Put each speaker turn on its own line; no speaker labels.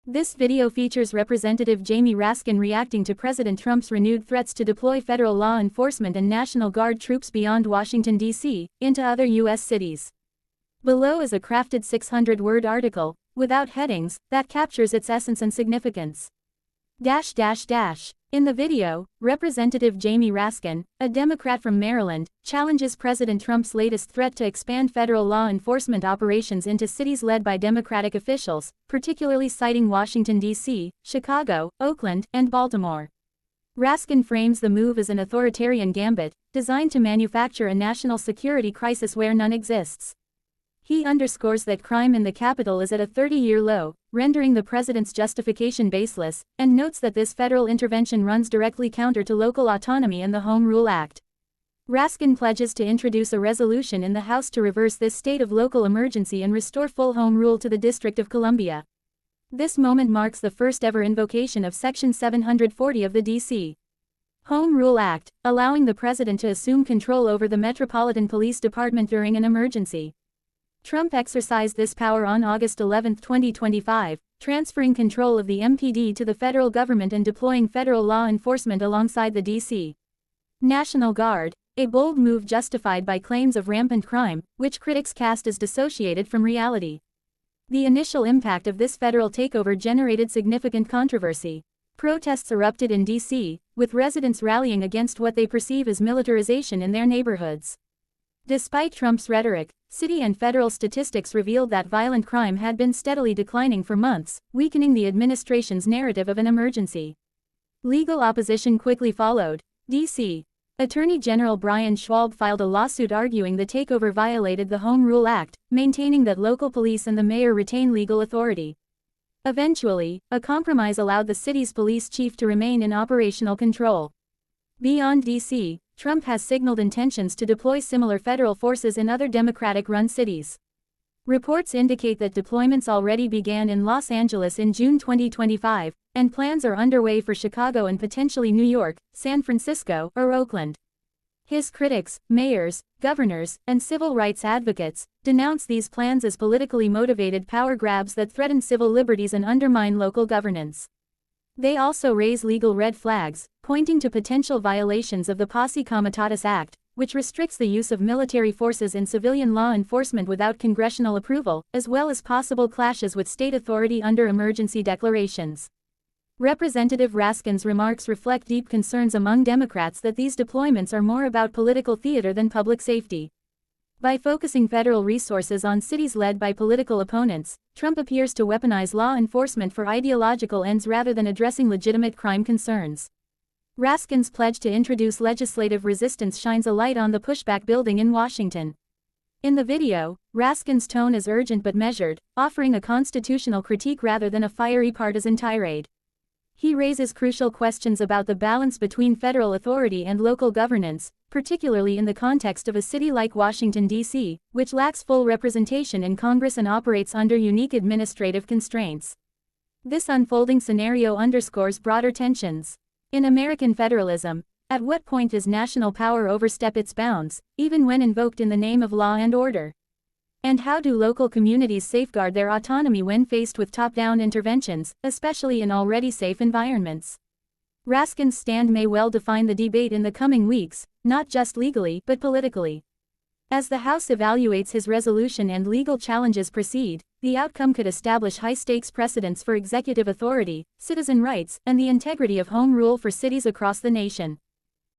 This video features Representative Jamie Raskin reacting to President Trump's renewed threats to deploy federal law enforcement and National Guard troops beyond Washington, D.C., into other U.S. cities. Below is a crafted 600-word article, without headings, that captures its essence and significance. In the video, Representative Jamie Raskin, a Democrat from Maryland, challenges President Trump's latest threat to expand federal law enforcement operations into cities led by Democratic officials, particularly citing Washington, D.C., Chicago, Oakland, and Baltimore. Raskin frames the move as an authoritarian gambit, designed to manufacture a national security crisis where none exists. He underscores that crime in the capital is at a 30-year low, rendering the president's justification baseless, and notes that this federal intervention runs directly counter to local autonomy and the Home Rule Act. Raskin pledges to introduce a resolution in the House to reverse this state of local emergency and restore full home rule to the District of Columbia. This moment marks the first-ever invocation of Section 740 of the D.C. Home Rule Act, allowing the president to assume control over the Metropolitan Police Department during an emergency. Trump exercised this power on August 11, 2025, transferring control of the MPD to the federal government and deploying federal law enforcement alongside the D.C. National Guard, a bold move justified by claims of rampant crime, which critics cast as dissociated from reality. The initial impact of this federal takeover generated significant controversy. Protests erupted in D.C., with residents rallying against what they perceive as militarization in their neighborhoods. Despite Trump's rhetoric, city and federal statistics revealed that violent crime had been steadily declining for months, weakening the administration's narrative of an emergency. Legal opposition quickly followed. D.C. Attorney General Brian Schwab filed a lawsuit arguing the takeover violated the Home Rule Act, maintaining that local police and the mayor retain legal authority. Eventually, a compromise allowed the city's police chief to remain in operational control. Beyond D.C., Trump has signaled intentions to deploy similar federal forces in other Democratic-run cities. Reports indicate that deployments already began in Los Angeles in June 2025, and plans are underway for Chicago and potentially New York, San Francisco, or Oakland. His critics, mayors, governors, and civil rights advocates denounce these plans as politically motivated power grabs that threaten civil liberties and undermine local governance. They also raise legal red flags, pointing to potential violations of the Posse Comitatus Act, which restricts the use of military forces in civilian law enforcement without congressional approval, as well as possible clashes with state authority under emergency declarations. Representative Raskin's remarks reflect deep concerns among Democrats that these deployments are more about political theater than public safety. By focusing federal resources on cities led by political opponents, Trump appears to weaponize law enforcement for ideological ends rather than addressing legitimate crime concerns. Raskin's pledge to introduce legislative resistance shines a light on the pushback building in Washington. In the video, Raskin's tone is urgent but measured, offering a constitutional critique rather than a fiery partisan tirade. He raises crucial questions about the balance between federal authority and local governance, particularly in the context of a city like Washington, D.C., which lacks full representation in Congress and operates under unique administrative constraints. This unfolding scenario underscores broader tensions. In American federalism, at what point does national power overstep its bounds, even when invoked in the name of law and order? And how do local communities safeguard their autonomy when faced with top-down interventions, especially in already safe environments? Raskin's stand may well define the debate in the coming weeks, not just legally but politically. As the House evaluates his resolution and legal challenges proceed, the outcome could establish high-stakes precedents for executive authority, citizen rights, and the integrity of home rule for cities across the nation.